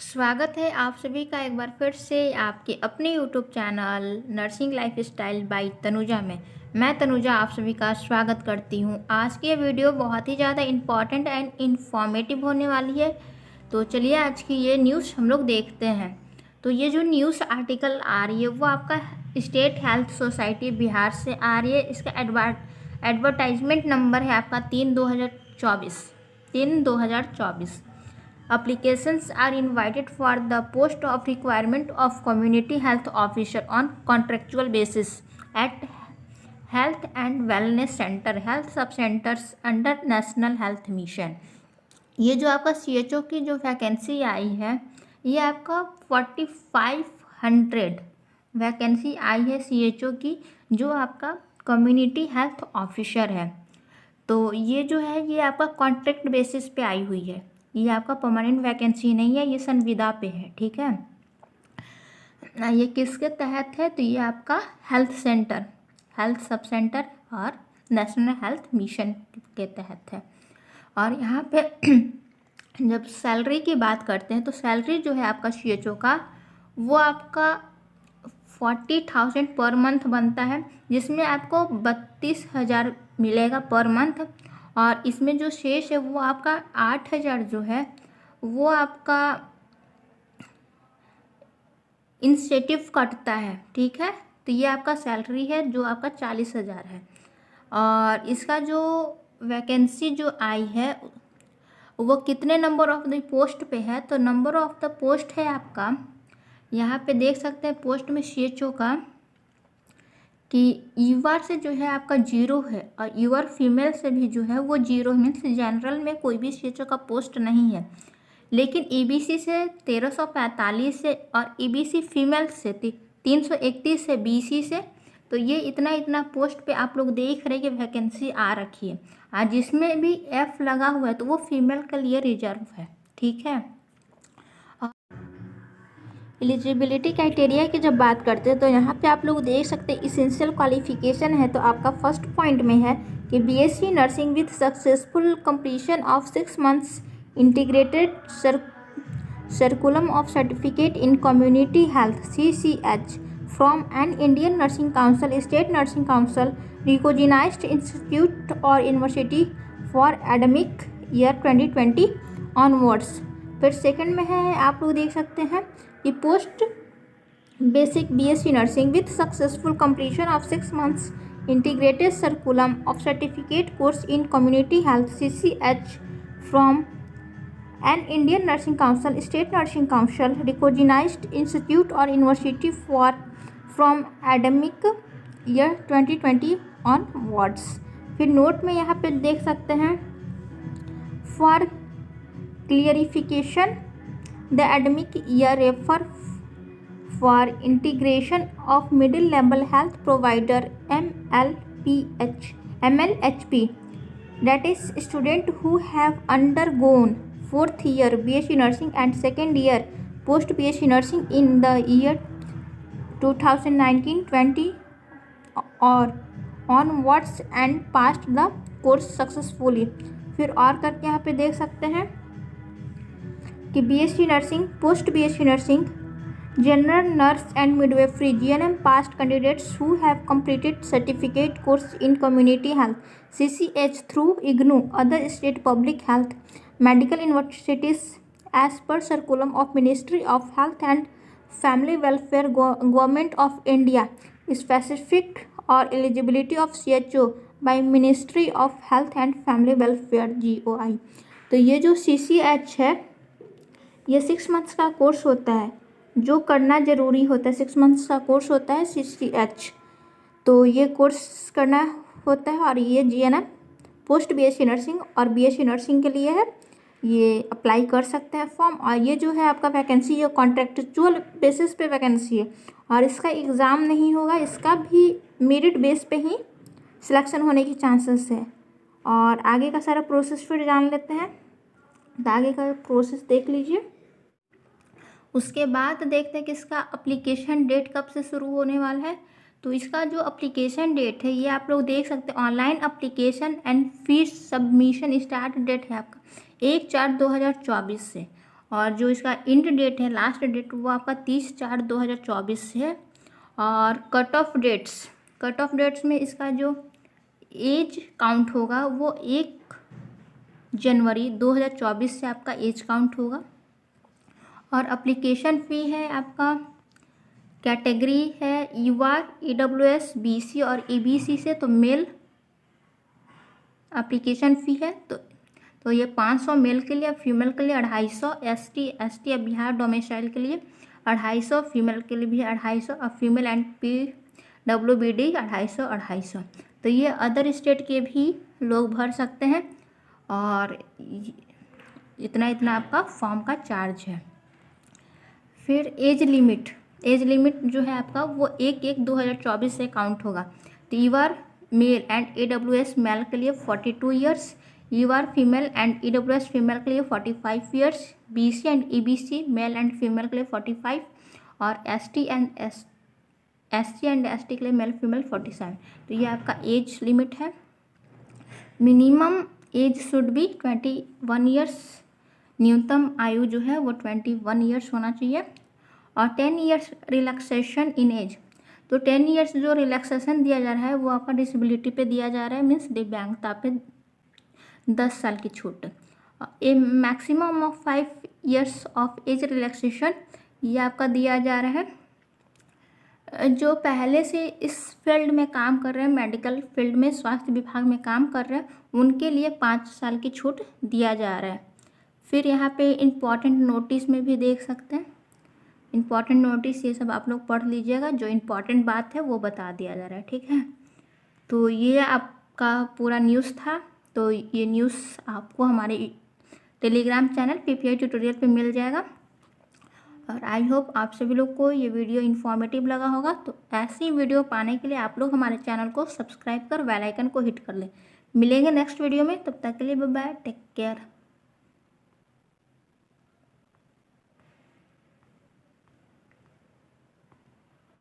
स्वागत है आप सभी का एक बार फिर से आपके अपने YouTube channel nursing lifestyle by Tanuja में। मैं तनुजा आप सभी का स्वागत करती हूं। आज की ये वीडियो बहुत ही ज़्यादा इम्पॉर्टेंट एंड इन्फॉर्मेटिव होने वाली है। तो चलिए आज की ये न्यूज़ हम लोग देखते हैं। तो ये जो न्यूज़ आर्टिकल आ रही है वो आपका स्टेट हेल्थ सोसाइटी बिहार से आ रही है। इसका एडवर्टाइजमेंट नंबर है आपका 3/2024। Applications are invited for the post of requirement of community health officer on contractual basis at health and wellness center, health sub centers under national health mission। ये जो आपका CHO की जो वैकेंसी आई है ये आपका 4500 वैकेंसी आई है CHO की, जो आपका कम्युनिटी हेल्थ ऑफिसर है। तो ये जो है ये आपका कॉन्ट्रैक्ट बेसिस पे आई हुई है, ये आपका परमानेंट वैकेंसी नहीं है, ये संविदा पे है। ठीक है, ये किसके तहत है? तो ये आपका health centre, health sub centre और नेशनल हेल्थ मिशन के तहत है। और यहाँ पे जब सैलरी की बात करते हैं तो सैलरी जो है आपका CHO का वो आपका 40,000 पर मंथ बनता है, जिसमें आपको 32,000 मिलेगा पर मंथ। और इसमें जो शेष है वो आपका 8,000 जो है वो आपका इंसेंटिव कटता है। ठीक है, तो ये आपका सैलरी है जो आपका 40,000 है। और इसका जो वैकेंसी जो आई है वो कितने नंबर ऑफ द पोस्ट पे है? तो नंबर ऑफ द पोस्ट है आपका, यहाँ पे देख सकते हैं पोस्ट में CHO का कि यूआर से जो है आपका 0 है और यूआर फीमेल से भी जो है वो 0 मीन्स जनरल में कोई भी CHO का पोस्ट नहीं है। लेकिन EBC से 1345 से और EBC फीमेल से 331 से BC से, तो ये इतना पोस्ट पे आप लोग देख रहे हैं कि वैकेंसी आ रखी है। और जिसमें भी F लगा हुआ है तो वो फीमेल के लिए रिजर्व है। ठीक है, एलिजिबिलिटी क्राइटेरिया की जब बात करते हैं तो यहाँ पे आप लोग देख सकते हैं इसेंशियल क्वालिफिकेशन है। तो आपका फर्स्ट पॉइंट में है कि BSc nursing with successful completion of 6 months integrated curriculum of certificate in community health CCH from an Indian nursing council, state nursing council, recognised institute और university for academic year 2020 onwards. फिर second में है आप लोग देख सकते हैं कि post basic BSc nursing with successful completion of 6 months integrated curriculum of certificate course in community health CCH from an Indian nursing council, state nursing council, recognised institute और university for from academic year 2020 onwards. फिर note में यहाँ पे देख सकते हैं for clarification the academic year refer for integration of middle level health provider MLHP, that is student who have undergone 4th year BSc nursing and 2nd year post BSc nursing in the year 2019-20 or onwards and passed the course successfully। फिर और करके यहाँ पे देख सकते हैं कि BSc nursing, post BSc nursing, general nurse and midwifery GNM past candidates who have completed certificate course in community health CCH through IGNOU other state public health medical universities as per curriculum of ministry of health and family welfare government of India specific और eligibility of CHO by ministry of health and family welfare GOI। तो ये जो CCH है ये 6 months का course होता है जो करना ज़रूरी होता है। 6 मंथ्स का कोर्स होता है CCH, तो ये कोर्स करना होता है। और ये GNM पोस्ट BSc नर्सिंग और BSc नर्सिंग के लिए है, ये अप्लाई कर सकते हैं फॉर्म। और ये जो है आपका वैकेंसी ये कॉन्ट्रेक्चुअल बेसिस पे वैकेंसी है और इसका एग्ज़ाम नहीं होगा, इसका भी मेरिट बेस पे ही सिलेक्शन होने की चांसेस है। और आगे का सारा प्रोसेस फिर जान लेते हैं, तो आगे का प्रोसेस देख लीजिए। उसके बाद देखते हैं कि इसका अप्लीकेशन डेट कब से शुरू होने वाला है। तो इसका जो अप्लीकेशन डेट है ये आप लोग देख सकते हैं, online application and fees submission start date है आपका 1/4/2024 से। और जो इसका इंड डेट है, लास्ट डेट, वो आपका 30/4/2024 है। और कट ऑफ डेट्स में इसका जो एज काउंट होगा वो 1 जनवरी 2024 से आपका एज काउंट होगा। और एप्लीकेशन फ़ी है आपका, कैटेगरी है UR, EWS, BC और ABC से, तो मेल एप्लीकेशन फ़ी है। तो ये 500 मेल के लिए, फीमेल के लिए 250, ST या बिहार डोमिसाइल के लिए 250, फीमेल के लिए भी 250 और फीमेल एंड PWBD 250। तो ये अदर स्टेट के भी लोग भर सकते हैं और इतना आपका फॉर्म का चार्ज है। फिर एज लिमिट जो है आपका वो 1/1/2024 से काउंट होगा। तो UR male and EWS male के लिए 42 years, UR female and EWS female के लिए 45 years, BC and EBC male and female के लिए 45 और SC एंड ST के लिए मेल फीमेल 47। तो ये आपका एज लिमिट है। Minimum age should be 21 years, न्यूनतम आयु जो है वो 21 ईयर्स होना चाहिए। और 10 ईयर्स रिलैक्सेशन इन एज, तो 10 ईयर्स जो रिलैक्सेशन दिया जा रहा है वो आपका डिसेबिलिटी पे दिया जा रहा है, मीन्स दिव्यांगता पे 10 साल की छूट। A maximum of 5 years of age relaxation ये आपका दिया जा रहा है। जो पहले से इस फील्ड में काम कर रहे हैं, मेडिकल फील्ड में, स्वास्थ्य विभाग में काम कर रहे हैं, उनके लिए 5 साल की छूट दिया जा रहा है। फिर यहाँ पे इम्पॉर्टेंट नोटिस में भी देख सकते हैं, इम्पॉर्टेंट नोटिस, ये सब आप लोग पढ़ लीजिएगा, जो इम्पॉर्टेंट बात है वो बता दिया जा रहा है, ठीक है। तो ये आपका पूरा न्यूज़ था। तो ये न्यूज़ आपको हमारे टेलीग्राम चैनल PPI ट्यूटोरियल पे मिल जाएगा। और आई होप आप सभी लोग को ये वीडियो इन्फॉर्मेटिव लगा होगा। तो ऐसी वीडियो पाने के लिए आप लोग हमारे चैनल को सब्सक्राइब कर बेल आइकन को हिट कर लें। मिलेंगे नेक्स्ट वीडियो में, तब तक के लिए बाय बाय, टेक केयर।